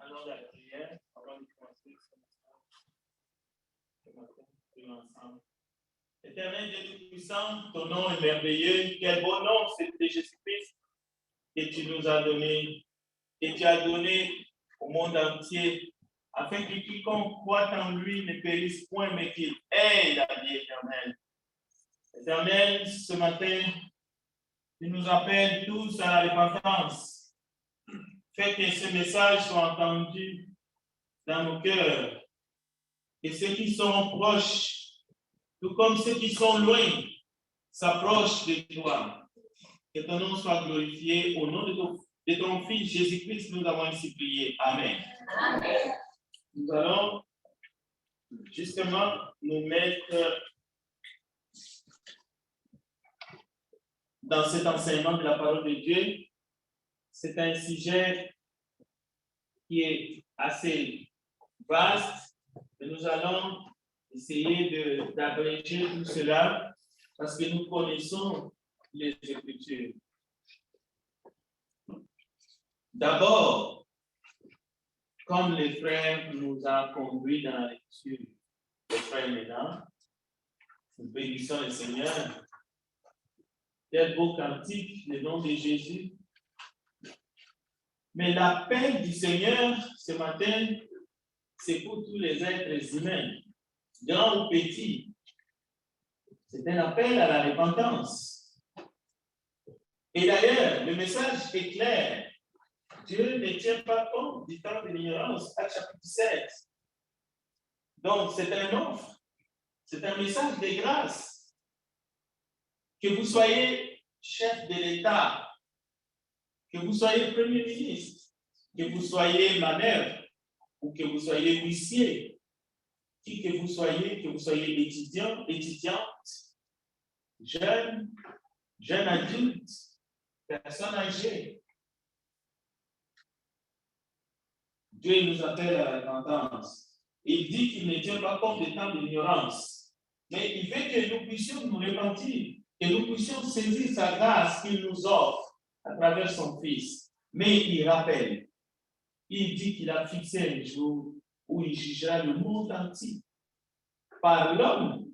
Allons la prière avant de commencer ce matin, prions ensemble. Éternel Dieu Tout-Puissant, ton nom est merveilleux. Quel beau nom, c'est de Jésus-Christ que tu nous as donné, que tu as donné au monde entier, afin que quiconque croit en lui ne périsse point, mais qu'il ait la vie éternelle. Éternel, ce matin, tu nous appelles tous à la repentance. Fais que ce message soit entendu dans nos cœurs. Et ceux qui sont proches, tout comme ceux qui sont loin, s'approchent de toi. Que ton nom soit glorifié. Au nom de ton Fils Jésus-Christ, nous avons ainsi prié. Amen. Amen. Nous allons justement nous mettre dans cet enseignement de la parole de Dieu. C'est un sujet qui est assez vaste et nous allons essayer d'abréger tout cela parce que nous connaissons les Écritures. D'abord, comme les frères nous ont conduits dans la lecture, les frères maintenant, nous bénissons le Seigneur. Quel beau cantique, le nom de Jésus. Mais l'appel du Seigneur ce matin, c'est pour tous les êtres humains, grands ou petits. C'est un appel à la repentance. Et d'ailleurs, le message est clair. Dieu ne tient pas compte du temps de l'ignorance, Actes chapitre 7. Donc, c'est un offre, c'est un message de grâce. Que vous soyez chef de l'État, que vous soyez premier ministre, que vous soyez manœuvre, ou que vous soyez huissier, qui que vous soyez étudiant, étudiante, jeune adulte, personne âgée. Dieu nous appelle à la repentance. Il dit qu'il ne tient pas compte des temps d'ignorance, mais il veut que nous puissions nous repentir, que nous puissions saisir sa grâce qu'il nous offre à travers son Fils. Mais il rappelle, il dit qu'il a fixé un jour où il jugera le monde entier par l'homme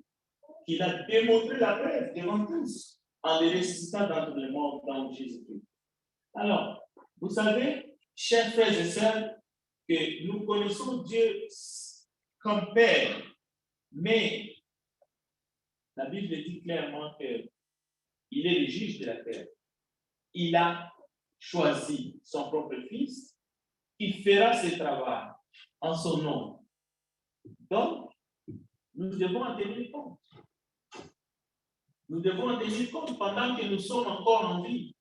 qu'il a démontré la preuve devant tous en les ressuscitant d'entre les morts dans Jésus-Christ. Alors, vous savez, chers frères et sœurs, que nous connaissons Dieu comme Père, mais la Bible dit clairement qu'il est le juge de la terre. Il a choisi son propre Fils qui fera ce travail en son nom. Donc, nous devons en tenir compte. Nous devons en tenir compte pendant que nous sommes encore en vie.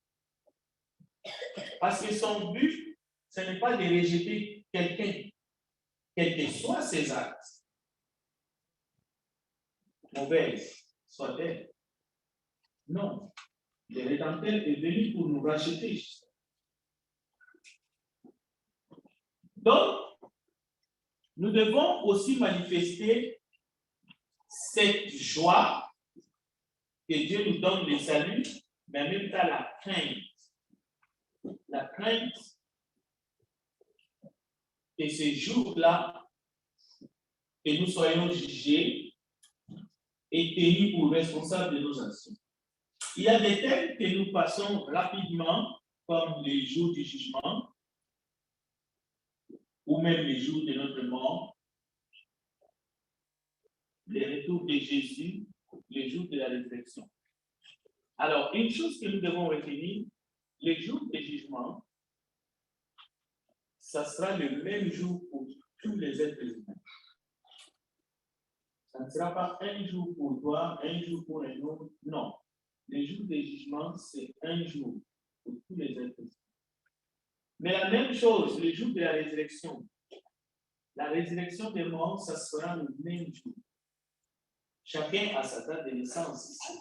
Parce que son but, ce n'est pas de rejeter quelqu'un, quels que soient ses actes, mauvaises soient-elles. Non, le Rédempteur est venu pour nous racheter. Donc, nous devons aussi manifester cette joie que Dieu nous donne le salut, mais en même temps la crainte. La crainte que ces jours-là, que nous soyons jugés et tenus pour responsables de nos actions. Il y a des thèmes que nous passons rapidement, comme les jours du jugement, ou même les jours de notre mort, les retours de Jésus, les jours de la résurrection. Alors, une chose que nous devons retenir, les jours de jugement, ça sera le même jour pour tous les êtres humains. Ça ne sera pas un jour pour toi, un jour pour un autre. Non. Les jours de jugement, c'est un jour pour tous les êtres humains. Mais la même chose, les jours de la résurrection. La résurrection des morts, ça sera le même jour. Chacun a sa date de naissance ici.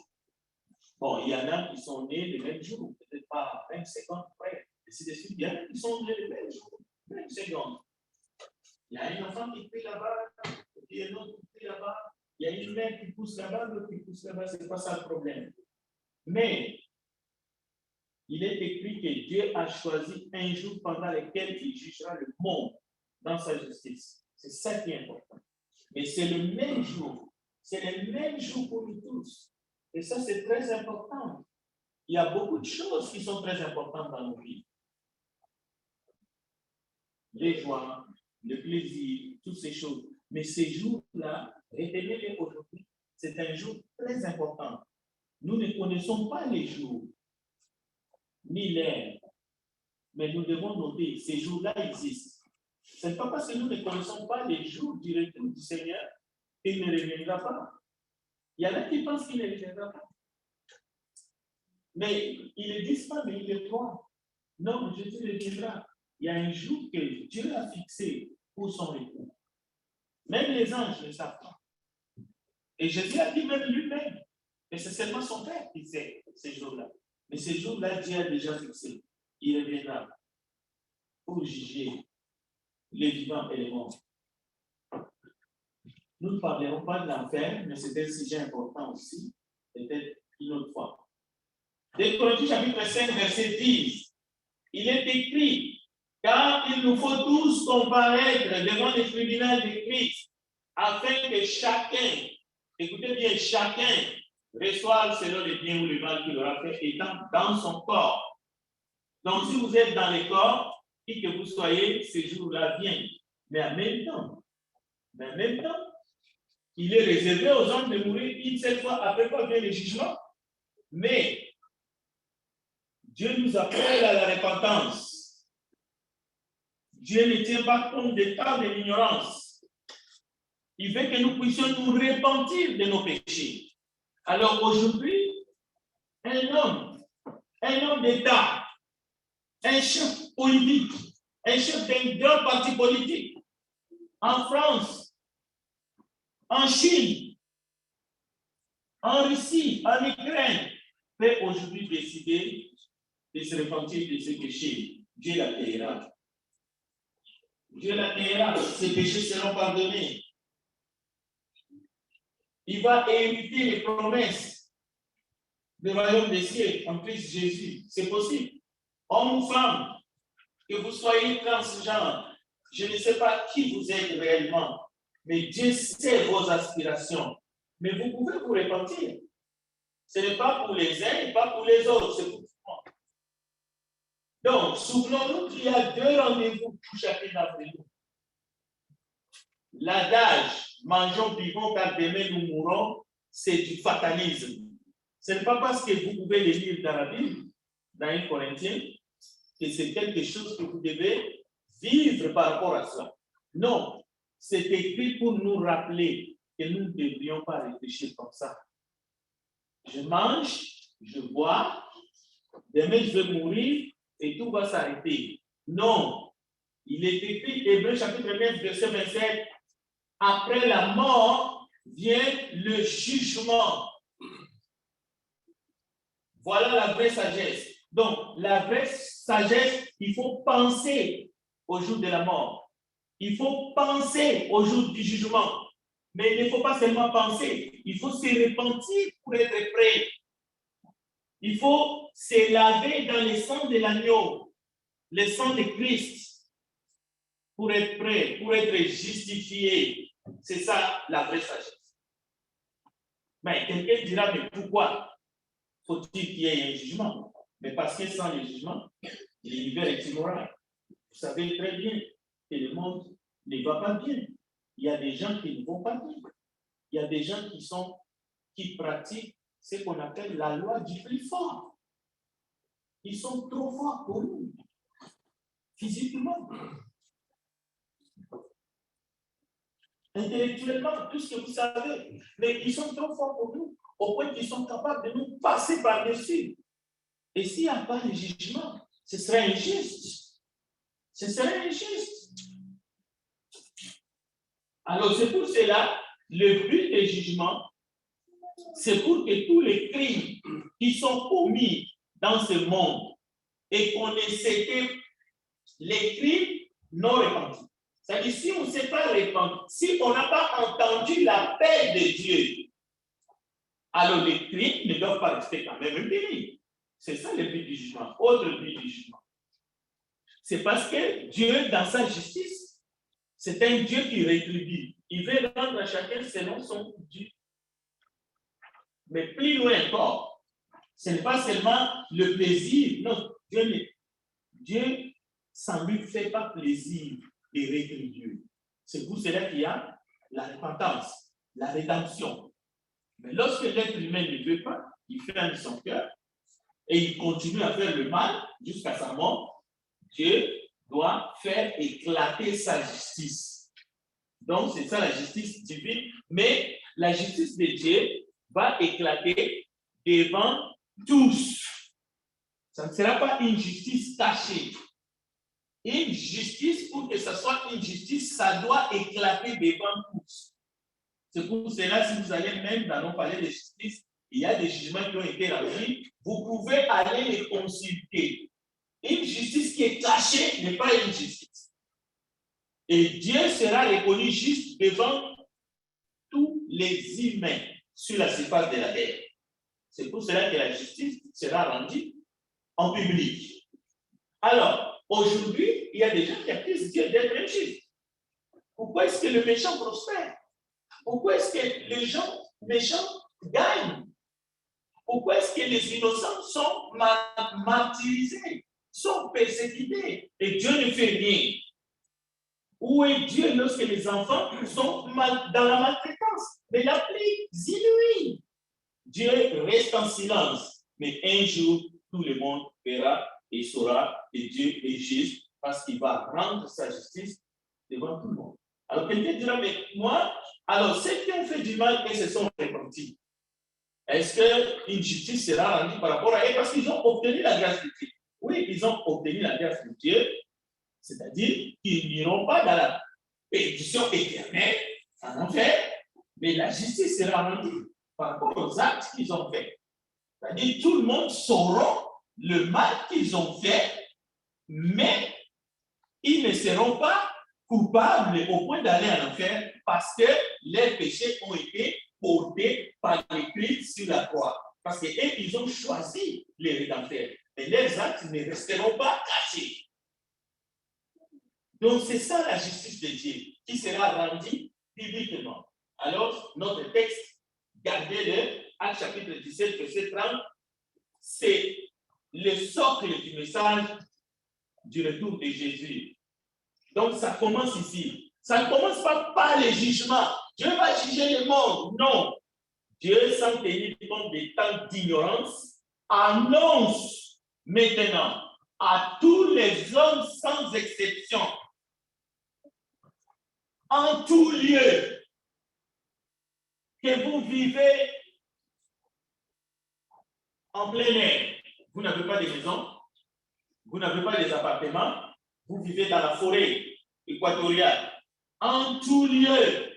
Bon, il y en a qui sont nés le même jour, peut-être pas 20 secondes près. Et c'est de suite, il y en a qui sont nés le même jour, 20 secondes. Il y a un enfant qui crie là-bas, il y a un autre qui crie là-bas, il y a une mère qui pousse là-bas, l'autre qui pousse là-bas, c'est pas ça le problème. Mais il est écrit que Dieu a choisi un jour pendant lequel il jugera le monde. dans sa justice. C'est ça qui est important. Mais c'est le même jour. C'est le même jour pour nous tous. Et ça, c'est très important. Il y a beaucoup de choses qui sont très importantes dans nos vies. Les joies, le plaisir, toutes ces choses. Mais ces jours-là, retenez-les aujourd'hui, c'est un jour très important. Nous ne connaissons pas les jours, ni l'heure, mais nous devons noter, ces jours-là existent. Ce n'est pas parce que nous ne connaissons pas les jours du retour du Seigneur qu'il ne reviendra pas. Il y en a qui pensent qu'il ne reviendra pas. Mais ils ne disent pas, mais il est droit. Non, Jésus reviendra. Il y a un jour que Dieu a fixé pour son retour. Même les anges ne savent pas. Et Jésus a dit même lui-même, que c'est seulement son Père qui sait ces jours-là. Mais ces jours-là, Dieu a déjà fixé. Il reviendra pour juger les vivants et les morts. Nous ne parlerons pas de l'enfer, mais c'est un sujet important aussi, peut-être une autre fois. Des Corinthiens chapitre 5, verset 10, il est écrit, car il nous faut tous comparaître devant les tribunaux de Christ, afin que chacun, écoutez bien, chacun reçoive selon le bien ou le mal qu'il aura fait étant dans son corps. Donc, si vous êtes dans le corps, qui que vous soyez, ces jours-là viennent. Mais en même temps, il est réservé aux hommes de mourir une seule fois, après quoi vient le jugement. Mais Dieu nous appelle à la repentance. Dieu ne tient pas compte des temps de l'ignorance. Il veut que nous puissions nous repentir de nos péchés. Alors aujourd'hui, un homme d'État, un chef politique, un chef d'un grand parti politique, en France, en Chine, en Russie, en Ukraine, peut aujourd'hui décider de se repentir de ses péchés. Dieu la paiera. Dieu la paiera. Ses péchés seront pardonnés. Il va hériter les promesses du royaume des cieux en Christ Jésus. C'est possible. Homme ou femme, que vous soyez transgenre, je ne sais pas qui vous êtes réellement, mais Dieu sait vos aspirations. Mais vous pouvez vous repentir. Ce n'est pas pour les uns et pas pour les autres, c'est pour moi. Donc, souvenons-nous qu'il y a deux rendez-vous pour chacun d'entre nous. L'adage, mangeons, buvons, car demain nous mourrons, c'est du fatalisme. Ce n'est pas parce que vous pouvez le lire dans la Bible, dans 1 Corinthiens, que c'est quelque chose que vous devez vivre par rapport à ça. Non, c'est écrit pour nous rappeler que nous ne devrions pas réfléchir comme ça. Je mange, je bois, demain je vais mourir et tout va s'arrêter. Non, il est écrit, Hébreux chapitre 9, verset 27, après la mort vient le jugement. Voilà la vraie sagesse. Donc, la vraie sagesse, il faut penser au jour de la mort. Il faut penser au jour du jugement. Mais il ne faut pas seulement penser, il faut se repentir pour être prêt. Il faut se laver dans le sang de l'agneau, le sang de Christ, pour être prêt, pour être justifié. C'est ça la vraie sagesse. Mais quelqu'un dira, mais pourquoi faut-il qu'il y ait un jugement? Mais parce que sans le jugement, l'univers est immoral. Vous savez très bien que le monde ne va pas bien. Il y a des gens qui ne vont pas bien. Il y a des gens qui pratiquent ce qu'on appelle la loi du plus fort. Ils sont trop forts pour nous, physiquement, intellectuellement, tout ce que vous savez. Mais ils sont trop forts pour nous, au point qu'ils sont capables de nous passer par-dessus. Et s'il n'y a pas de jugement, ce serait injuste. Ce serait injuste. Alors, c'est pour cela, le but des jugements, c'est pour que tous les crimes qui sont commis dans ce monde et qu'on ait que les crimes non repentis. C'est-à-dire, si on ne s'est pas repenti, si on n'a pas entendu l'appel de Dieu, alors les crimes ne doivent pas rester quand même punis. C'est ça le but du jugement. Autre but du jugement. C'est parce que Dieu, dans sa justice, C'est un Dieu qui rétribue. Il veut rendre à chacun selon son Dieu. Mais plus loin encore, ce n'est pas seulement le plaisir. Non, Dieu, ça ne lui fait pas plaisir de rétribuer. C'est pour cela qu'il y a la repentance, la rédemption. Mais lorsque l'être humain ne veut pas, il ferme son cœur et il continue à faire le mal jusqu'à sa mort, Dieu doit faire éclater sa justice. Donc, c'est ça la justice divine. Mais la justice de Dieu va éclater devant tous. Ça ne sera pas une justice cachée. Une justice, pour que ce soit une justice, ça doit éclater devant tous. C'est pour cela, si vous allez même dans nos palais de justice, il y a des jugements qui ont été rendus. Vous pouvez aller les consulter. Une justice qui est cachée n'est pas une justice. Et Dieu sera reconnu juste devant tous les humains sur la surface de la terre. C'est pour cela que la justice sera rendue en public. Alors, aujourd'hui, il y a des gens qui accusent Dieu d'être injuste. Pourquoi est-ce que le méchant prospère? Pourquoi est-ce que les gens méchants gagnent? Pourquoi est-ce que les innocents sont martyrisés, sont persécutés et Dieu ne fait rien? Où est Dieu lorsque les enfants sont dans la maltraitance? Mais la pluie inouïe. Dieu reste en silence. Mais un jour, tout le monde verra et saura que Dieu est juste parce qu'il va rendre sa justice devant tout le monde. Alors quelqu'un dira, mais moi, alors ceux qui ont fait du mal et se sont repentis, est-ce qu'une justice sera rendue par rapport à eux parce qu'ils ont obtenu la grâce de Dieu? Oui, ils ont obtenu la grâce de Dieu, c'est-à-dire qu'ils n'iront pas dans la perdition éternelle, en enfer, mais la justice sera rendue par rapport aux actes qu'ils ont faits. C'est-à-dire tout le monde saura le mal qu'ils ont fait, mais ils ne seront pas coupables au point d'aller en enfer parce que leurs péchés ont été portés par les Christ sur la croix. Parce qu'eux, ils ont choisi les rédempteurs. Mais leurs actes ne resteront pas cachés. Donc, c'est ça la justice de Dieu qui sera rendue publiquement. Alors, notre texte, gardez-le, Actes chapitre 17, verset 30, c'est le socle du message du retour de Jésus. Donc, ça commence ici. Ça ne commence pas par les jugements. Dieu va juger le monde. Non. Dieu, sans tenir compte des temps d'ignorance, annonce maintenant à tous les hommes sans exception, en tout lieu, que vous vivez en plein air. Vous n'avez pas de maison, vous n'avez pas des appartements, vous vivez dans la forêt équatoriale. En tout lieu,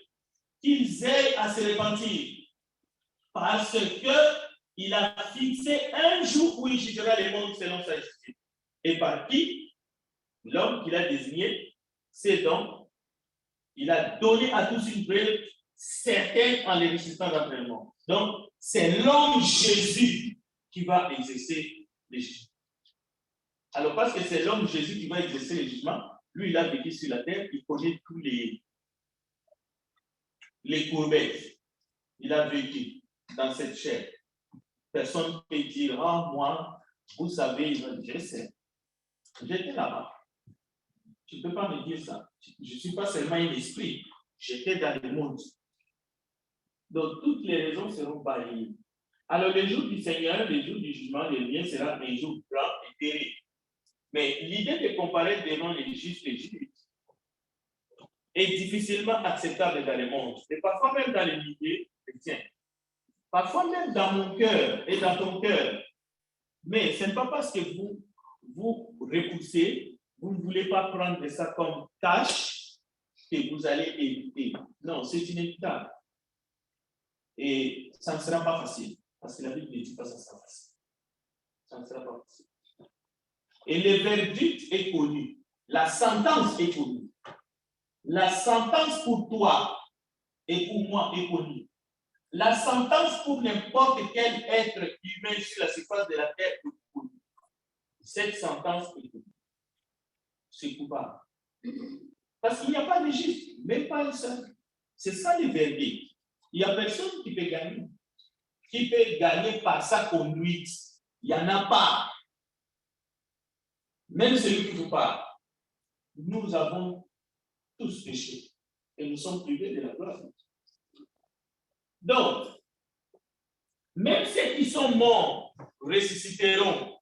qu'ils aient à se repentir, parce qu'il a fixé un jour où il jugera le monde selon sa justice. Et par qui? L'homme qu'il a désigné, c'est donc, il a donné à tous une preuve certaine en les ressuscitant d'entre les morts. Donc, c'est l'homme Jésus qui va exercer les jugements. Alors, parce que c'est l'homme Jésus qui va exercer les jugements, lui, il a vécu sur la terre, il connaît tous les courbettes. Il a vécu dans cette chair. Personne ne peut dire, ah, moi, vous savez, je sais. J'étais là-bas. Tu ne peux pas me dire ça. Je ne suis pas seulement un esprit. J'étais dans le monde. Donc, toutes les raisons seront balayées. Alors, le jour du Seigneur, le jour du jugement, le lien sera un jour blanc et terrible. Mais l'idée de comparer devant les justes et justes est difficilement acceptable dans le monde. Et parfois même dans les milieux chrétiens. Parfois même dans mon cœur et dans ton cœur. Mais ce n'est pas parce que vous repoussez, vous ne voulez pas prendre ça comme tâche que vous allez éviter. Non, c'est inévitable. Et ça ne sera pas facile. Parce que la Bible ne dit pas que ça sera facile. Ça ne sera pas facile. Et le verdict est connu. La sentence est connue. La sentence pour toi et pour moi est connue. La sentence pour n'importe quel être humain sur la surface de la terre est connue. Cette sentence est connue. C'est coupable. Parce qu'il n'y a pas de juste, même pas un seul. C'est ça le verdict. Il n'y a personne qui peut gagner. Qui peut gagner par sa conduite. Il n'y en a pas. Même celui qui vous parle. Nous avons tous péché. Et nous sommes privés de la gloire. Donc, même ceux qui sont morts ressusciteront.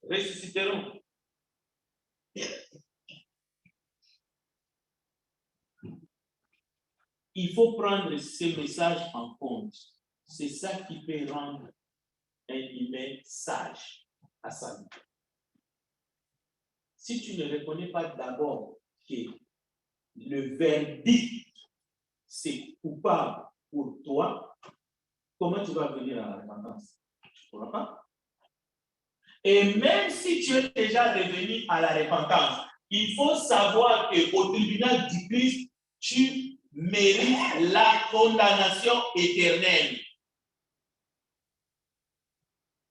Ressusciteront. Il faut prendre ces messages en compte. C'est ça qui peut rendre un humain sage à sa vie. Si tu ne reconnais pas d'abord que le verdict, c'est coupable pour toi, comment tu vas venir à la repentance? Tu ne pourras pas. Et même si tu es déjà revenu à la repentance, il faut savoir qu'au tribunal du Christ, tu mérites la condamnation éternelle.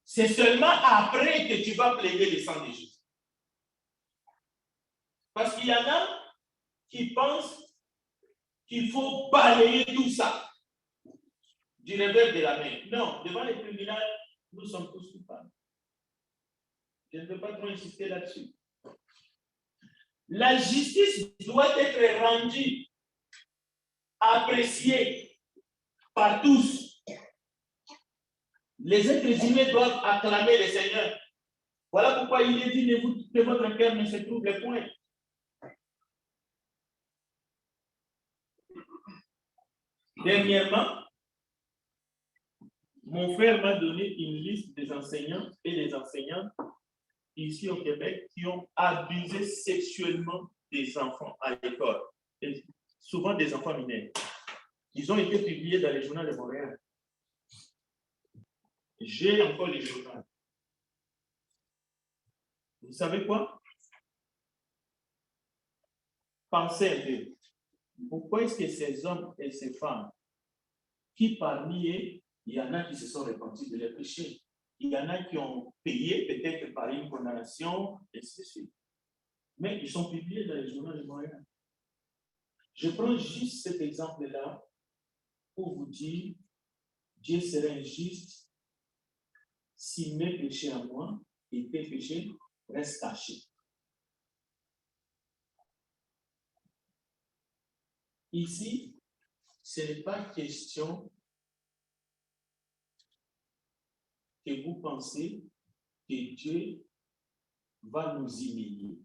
C'est seulement après que tu vas plaider le sang de Jésus. Parce qu'il y en a qui pensent qu'il faut balayer tout ça du revers de la main. Non, devant les tribunaux, nous sommes tous coupables. Je ne veux pas trop insister là-dessus. La justice doit être rendue, appréciée par tous. Les êtres humains doivent acclamer le Seigneur. Voilà pourquoi il est dit que votre cœur ne se trouble point. Dernièrement, mon frère m'a donné une liste des enseignants et des enseignantes ici au Québec qui ont abusé sexuellement des enfants à l'école, souvent des enfants mineurs. Ils ont été publiés dans les journaux de Montréal. J'ai encore les journaux. Vous savez quoi? Pensez un peu. Pourquoi est-ce que ces hommes et ces femmes, qui parmi eux, il y en a qui se sont repentis de leurs péchés, il y en a qui ont payé peut-être par une condamnation, et ainsi de suite. Mais ils sont publiés dans les journaux de Montréal. Je prends juste cet exemple-là pour vous dire, Dieu serait injuste si mes péchés à moi et tes péchés restent cachés. Ici, ce n'est pas question que vous pensez que Dieu va nous humilier.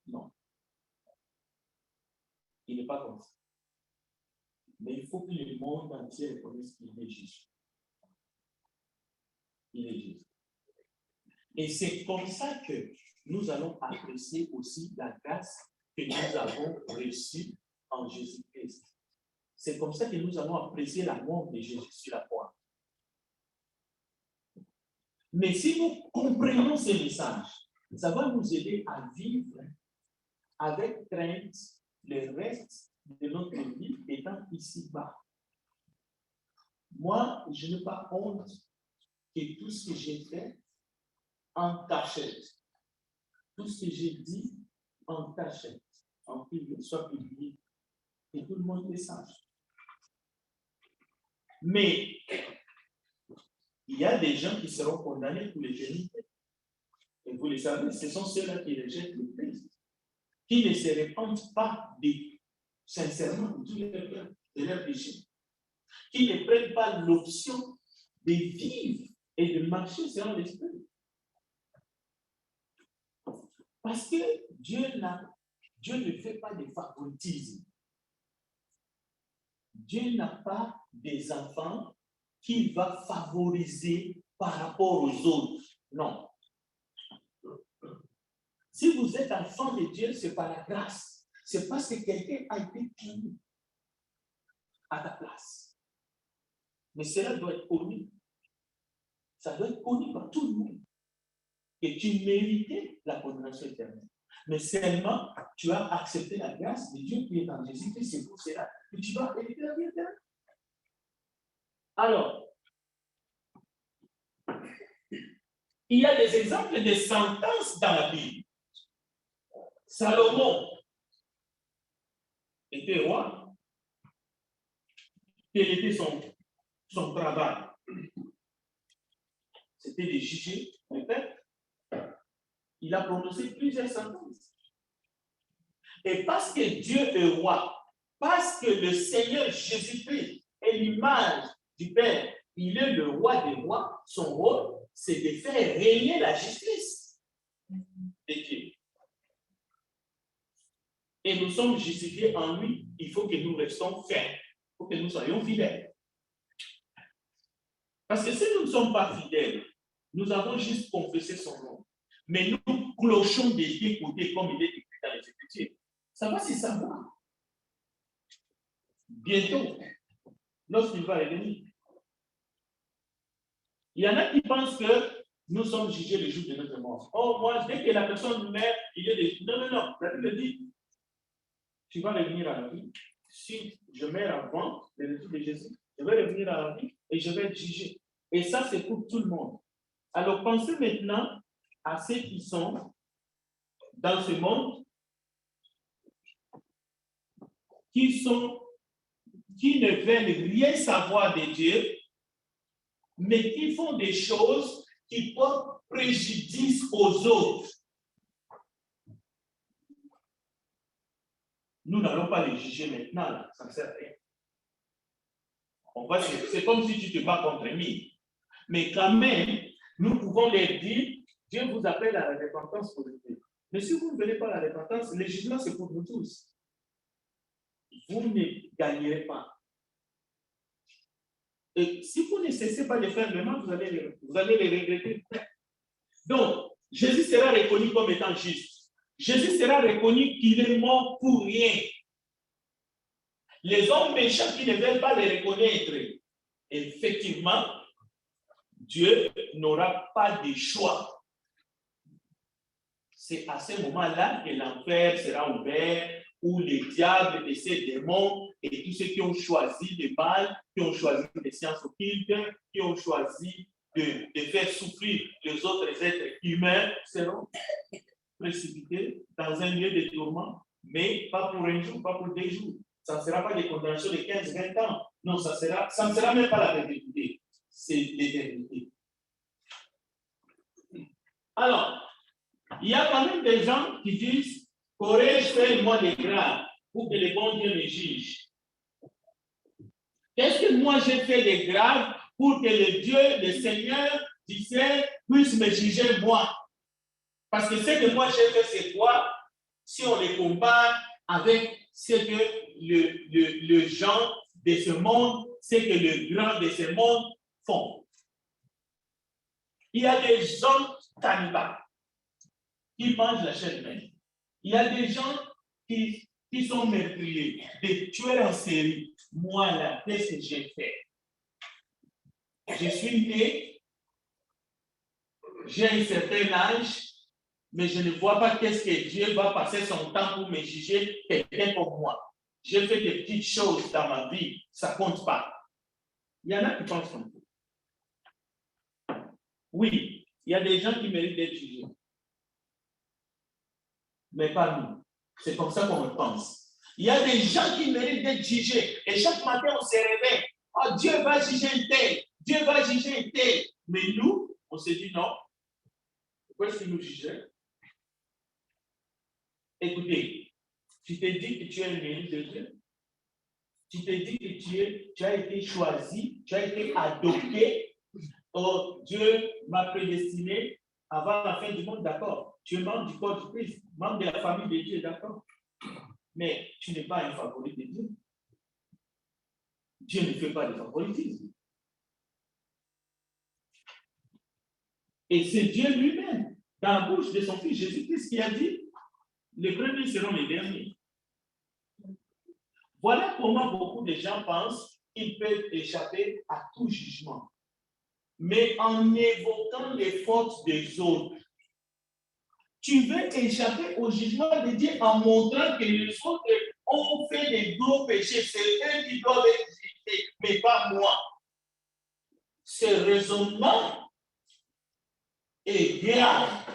Non. Il n'est pas comme ça. Mais il faut que le monde entier reconnaisse qu'il est juste. Il est juste. Et c'est comme ça que nous allons apprécier aussi la grâce que nous avons reçue en Jésus-Christ. C'est comme ça que nous allons apprécier la mort de Jésus sur la croix. Mais si nous comprenons ces messages, ça va nous aider à vivre avec crainte le reste de notre vie étant ici-bas. Moi, je n'ai pas honte que tout ce que j'ai fait en cachette, tout ce que j'ai dit en cachette, en public, soit publié, et tout le monde le sache. Mais il y a des gens qui seront condamnés pour l'éternité. Et vous le savez, ce sont ceux-là qui rejettent le Christ, qui ne se répandent pas sincèrement de leur péché, qui ne prennent pas l'option de vivre et de marcher selon l'Esprit. Parce que Dieu ne fait pas de favoritisme. Dieu n'a pas des enfants qu'il va favoriser par rapport aux autres. Non. Si vous êtes enfant de Dieu, c'est par la grâce. C'est parce que quelqu'un a été puni à ta place. Mais cela doit être connu. Ça doit être connu par tout le monde. Et tu méritais la condamnation éternelle. Mais seulement, tu as accepté la grâce de Dieu qui est en Jésus-Christ. C'est pour cela que tu vas hériter la vie éternelle. Alors, il y a des exemples de sentences dans la Bible. Salomon était roi. Quel était son travail? C'était de juger le peuple. Il a prononcé plusieurs sentences. Et parce que Dieu est roi, parce que le Seigneur Jésus-Christ est l'image du Père, il est le roi des rois, son rôle, c'est de faire régner la justice de Dieu. Et nous sommes justifiés en lui, il faut que nous restions fermes, il faut que nous soyons fidèles. Parce que si nous ne sommes pas fidèles, nous avons juste confessé son nom. Mais nous clochons des deux côtés comme il est écrit dans les Écritures. Ça va se savoir. Bientôt, lorsqu'il va revenir. Il y en a qui pensent que nous sommes jugés le jour de notre mort. Oh, moi, dès que la personne meurt, il y a des... Non, non, non. La Bible dit, tu vas revenir à la vie. Si je meurs avant le retour de Jésus, je vais revenir à la vie et je vais être jugé. Et ça, c'est pour tout le monde. Alors, pensez maintenant à ceux qui sont dans ce monde, qui ne veulent rien savoir de Dieu, mais qui font des choses qui portent préjudice aux autres. Nous n'allons pas les juger maintenant, là. Ça ne sert à rien. C'est comme si tu te bats contre lui. Mais quand même, nous pouvons leur dire, Dieu vous appelle à la repentance pour le Dieu. Mais si vous ne venez pas à la repentance, le jugement, c'est pour nous tous. Vous ne gagnerez pas. Et si vous ne cessez pas de faire le mal, vous allez les regretter. Donc, Jésus sera reconnu comme étant juste. Jésus sera reconnu qu'il est mort pour rien. Les hommes méchants qui ne veulent pas le reconnaître, effectivement, Dieu n'aura pas de choix. C'est à ce moment-là que l'enfer sera ouvert, où les diables et ces démons et tous ceux qui ont choisi le mal, qui ont choisi les sciences occultes, qui ont choisi de faire souffrir les autres êtres humains, seront précipités dans un lieu de tourment, mais pas pour un jour, pas pour 2 jours. Ça ne sera pas des condamnations de 15-20 ans. Non, ça ne sera même pas la vérité. C'est l'éternité. Alors, il y a quand même des gens qui disent, qu'aurais-je fait moi de grave pour que le bon Dieu me juge? Qu'est-ce que moi j'ai fait de grave pour que le Dieu, le Seigneur du ciel, puisse me juger moi? Parce que ce que moi j'ai fait, c'est quoi? Si on les compare avec ce que le gens de ce monde, ce que les grands de ce monde font. Il y a des hommes cannibales qui mangent la chair humaine. Il y a des gens qui sont meurtriers, des tueurs en série. Moi, là, qu'est-ce que j'ai fait? Je suis né, j'ai un certain âge, mais je ne vois pas qu'est-ce que Dieu va passer son temps pour me juger quelqu'un comme moi. J'ai fait des petites choses dans ma vie, ça ne compte pas. Il y en a qui pensent comme ça. Oui, il y a des gens qui méritent d'être jugés. Mais pas nous. C'est comme ça qu'on le pense. Il y a des gens qui méritent d'être jugés. Et chaque matin, on se réveille. Oh, Dieu va juger un tel. Dieu va juger un tel. Mais nous, on se dit non. Pourquoi est-ce qu'il nous jugeait? Écoutez, tu te dis que tu es un mérite de Dieu. Tu te dis que tu as été choisi, tu as été adopté. Oh, Dieu m'a prédestiné avant la fin du monde, d'accord. Tu es membre du corps du Christ, membre de la famille de Dieu, d'accord. Mais tu n'es pas un favori de Dieu. Dieu ne fait pas de favoritisme. Et c'est Dieu lui-même, dans la bouche de son fils Jésus-Christ, qui a dit, les premiers seront les derniers. Voilà comment beaucoup de gens pensent qu'ils peuvent échapper à tout jugement. Mais en évoquant les fautes des autres, tu veux échapper au jugement de Dieu en montrant que les autres ont fait des gros péchés. C'est eux qui doivent être jugés, mais pas moi. Ce raisonnement est grave.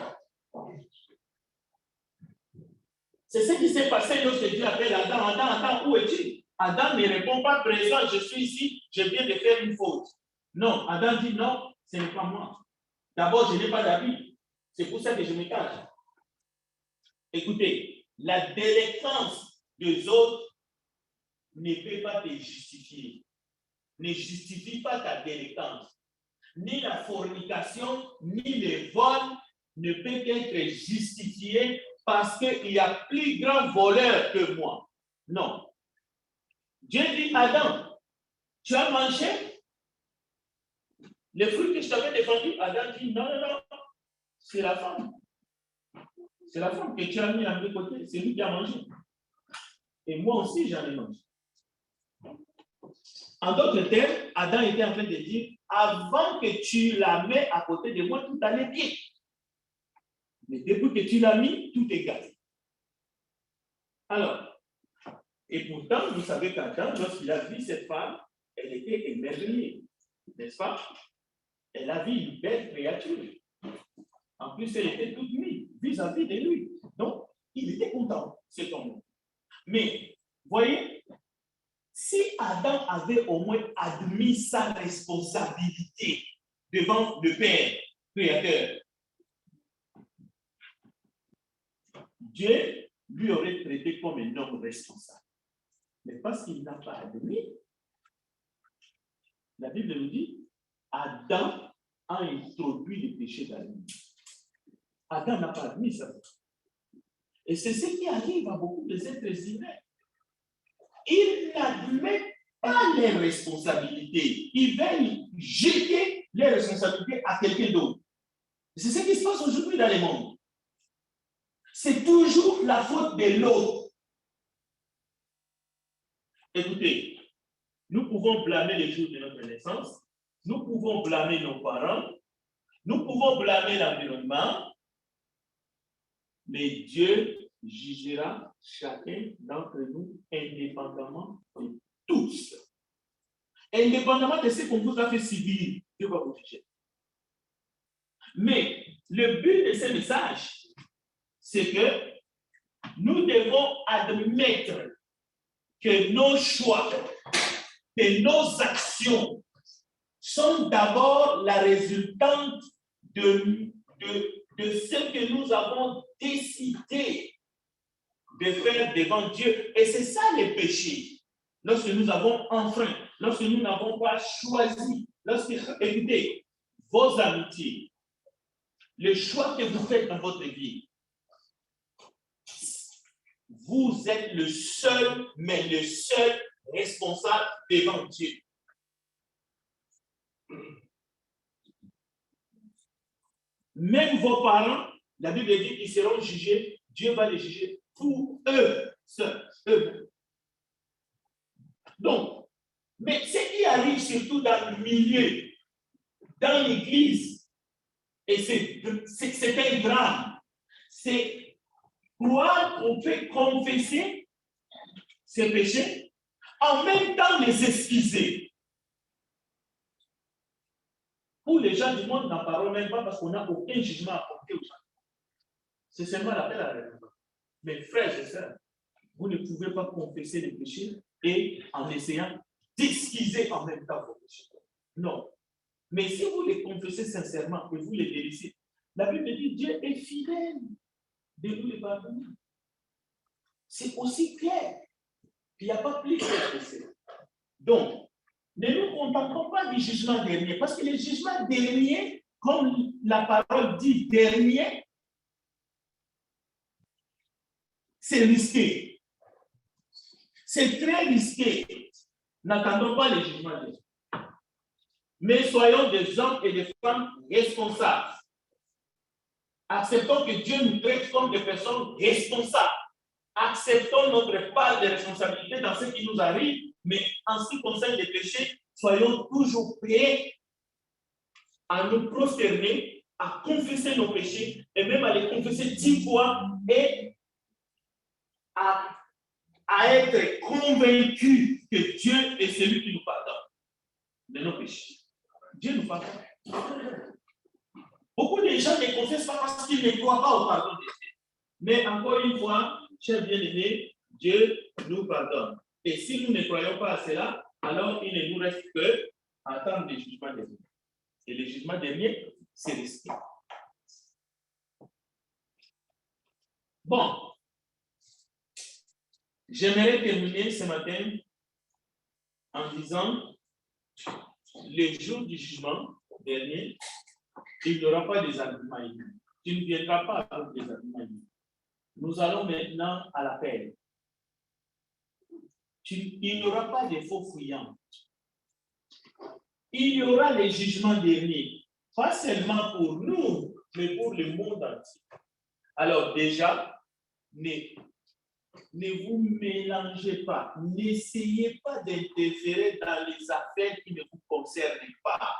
C'est ce qui s'est passé lorsque Dieu appelle Adam. Adam, où es-tu? Adam ne répond pas présent, je suis ici, je viens de faire une faute. Non, Adam dit non, ce n'est pas moi. D'abord, je n'ai pas d'habit. C'est pour ça que je me cache. Écoutez, la délinquance des autres ne peut pas te justifier. Ne justifie pas ta délinquance. Ni la fornication, ni le vol ne peut être justifié parce qu'il y a plus grand voleur que moi. Non. Dieu dit, Adam, tu as mangé le fruit que je t'avais défendu. Adam dit, non, c'est la femme. C'est la femme que tu as mis à mes côtés. C'est lui qui a mangé. Et moi aussi, j'en ai mangé. En d'autres termes, Adam était en train de dire, avant que tu la mets à côté de moi, tout allait bien. Mais depuis que tu l'as mis, tout est gâté. Alors, et pourtant, vous savez qu'Adam, lorsqu'il a vu cette femme, elle était émerveillée, n'est-ce pas? Elle a vu une belle créature. En plus, elle était toute nue vis-à-vis de lui. Donc, il était content, cet homme. Mais, voyez, si Adam avait au moins admis sa responsabilité devant le Père créateur, Dieu lui aurait traité comme un homme responsable. Mais parce qu'il n'a pas admis, la Bible nous dit, Adam a introduit le péché dans le monde. Adam n'a pas admis ça. Et c'est ce qui arrive à beaucoup des êtres humains. Ils n'admettent pas les responsabilités. Ils veulent jeter les responsabilités à quelqu'un d'autre. C'est ce qui se passe aujourd'hui dans le monde. C'est toujours la faute de l'autre. Écoutez, nous pouvons blâmer les jours de notre naissance, nous pouvons blâmer nos parents, nous pouvons blâmer l'environnement, mais Dieu jugera chacun d'entre nous indépendamment de tous. Indépendamment de ce qu'on vous a fait subir, Dieu va vous juger. Mais le but de ce message, c'est que nous devons admettre que nos choix, que nos actions sont d'abord la résultante de ce que nous avons décidé de faire devant Dieu. Et c'est ça le péché. Lorsque nous avons enfreint, lorsque nous n'avons pas choisi, lorsque, écoutez, vos amitiés, le choix que vous faites dans votre vie, vous êtes le seul, mais le seul responsable devant Dieu. Même vos parents, la Bible dit qu'ils seront jugés, Dieu va les juger pour eux seuls, eux-mêmes. Donc, mais ce qui arrive surtout dans le milieu, dans l'église, et c'est un drame, c'est croire qu'on peut confesser ses péchés, en même temps les excuser. Pour les gens du monde, n'en parlons même pas parce qu'on n'a aucun jugement à porter aux gens. C'est seulement l'appel à la repentance. Mais frères et sœurs, vous ne pouvez pas confesser les péchés et en essayant d'excuser en même temps vos péchés. Non. Mais si vous les confessez sincèrement et vous les délaissez, la Bible dit Dieu est fidèle de nous les pardonner. C'est aussi clair. Il n'y a pas plus clair que ça. Donc, ne nous contentons pas du jugement dernier, parce que le jugement dernier, comme la parole dit dernier, c'est risqué. C'est très risqué. N'attendons pas le jugement dernier. Mais soyons des hommes et des femmes responsables. Acceptons que Dieu nous traite comme des personnes responsables. Acceptons notre part de responsabilité dans ce qui nous arrive, mais en ce qui concerne les péchés, soyons toujours prêts à nous prosterner, à confesser nos péchés, et même à les confesser 10 fois, et à être convaincus que Dieu est celui qui nous pardonne de nos péchés. Dieu nous pardonne. Beaucoup de gens ne confessent pas parce qu'ils ne croient pas au pardon de Dieu. Mais encore une fois, chers bien-aimés, Dieu nous pardonne. Et si nous ne croyons pas à cela, alors il ne nous reste que attendre le jugement dernier. Et le jugement dernier, c'est l'esprit. Bon, j'aimerais terminer ce matin en disant, le jour du jugement dernier, il n'y aura pas des arguments humains. Tu ne viendras pas avec des arguments humains. Nous allons maintenant à l'appel. Il n'y aura pas de faux fuyants. Il y aura les jugements derniers, pas seulement pour nous, mais pour le monde entier. Alors déjà, ne vous mélangez pas, n'essayez pas d'interférer dans les affaires qui ne vous concernent pas.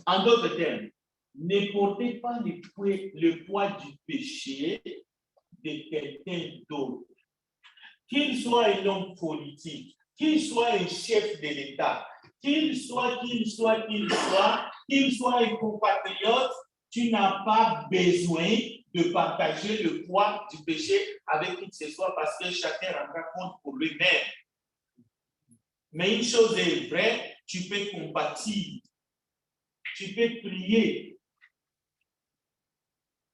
En d'autres termes, ne portez pas le poids du péché de quelqu'un d'autre. Qu'il soit un homme politique, qu'il soit un chef de l'État, qu'il soit un compatriote, tu n'as pas besoin de partager le poids du péché avec qui que ce soit parce que chacun rendra compte pour lui-même. Mais une chose est vraie, tu peux compatir, tu peux prier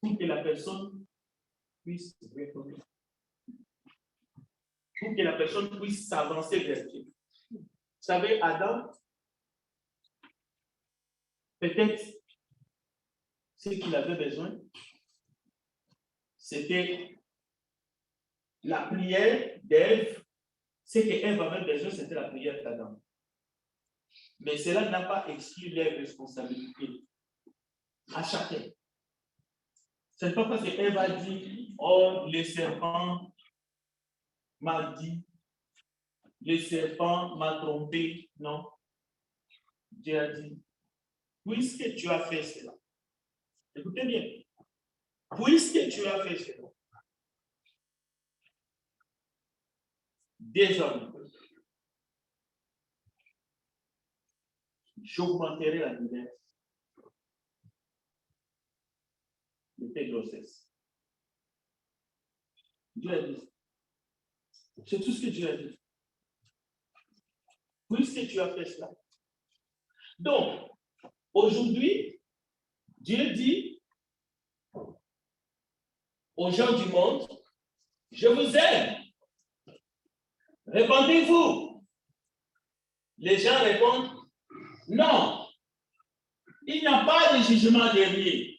pour que la personne puisse reconnaître, pour que la personne puisse s'avancer vers Dieu. Vous savez, Adam, peut-être ce qu'il avait besoin, c'était la prière d'Ève. Ce qu'Ève avait besoin, c'était la prière d'Adam. Mais cela n'a pas exclu les responsabilités à chacun. Ce n'est pas parce qu'Ève a dit, oh, le serpent m'a dit, le serpent m'a trompé. Non. Dieu a dit, puisque tu as fait cela, écoutez bien, puisque tu as fait cela, désormais, j'augmenterai la lumière de tes grossesses. Dieu a dit. C'est tout ce que Dieu a dit. Puisque tu as fait cela. Donc, aujourd'hui, Dieu dit aux gens du monde, je vous aime. Répondez-vous. Les gens répondent, non. Il n'y a pas de jugement dernier.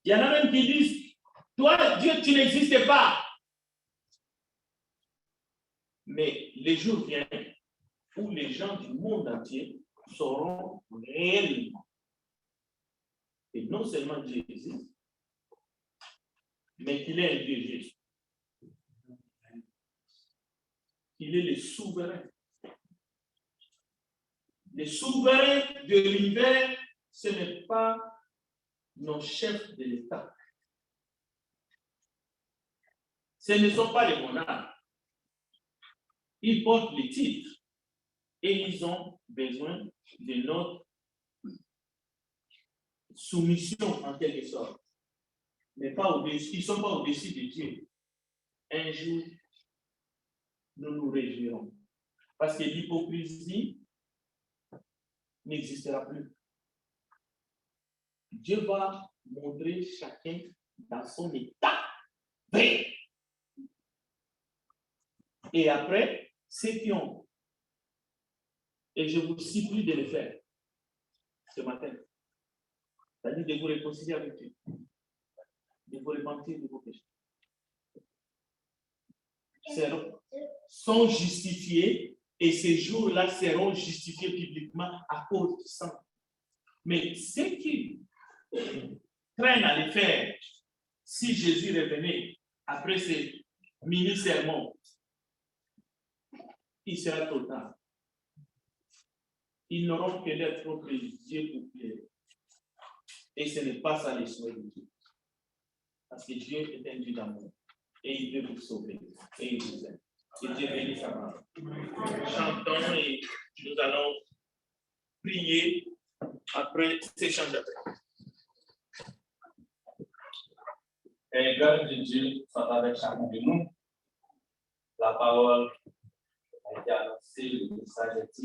Il y en a même qui disent, toi, Dieu, tu n'existes pas. Mais les jours viennent où les gens du monde entier sauront réellement. Et non seulement Dieu existe, mais qu'il est un Dieu juste. Il est le souverain. Le souverain de l'univers, ce n'est pas nos chefs de l'État. Ce ne sont pas les monarques. Ils portent les titres et ils ont besoin de notre soumission en quelque sorte. Mais pas au-dessus, ils ne sont pas au-dessus de Dieu. Un jour, nous nous réjouirons. Parce que l'hypocrisie n'existera plus. Dieu va montrer chacun dans son état vrai. Et après, ceux qui ont, et je vous supplie de le faire ce matin, c'est-à-dire de vous réconcilier avec Dieu, de vous repentir de vos péchés, sont justifiés et ces jours-là seront justifiés publiquement à cause du sang. Mais ceux qui traînent à les faire, si Jésus revenait après ces mini-sermons, il sera trop tard. Ils n'auront que leur propre Dieu pour plaire. Et ce n'est pas ça le souhait de Dieu. Parce que Dieu est un Dieu d'amour. Et il veut vous sauver. Et il vous aime. Et Dieu bénisse sa main. Chantons et nous allons prier après ces chants d'appel. Et gloire de Dieu soit avec chacun de nous. La parole a été annoncée, le message est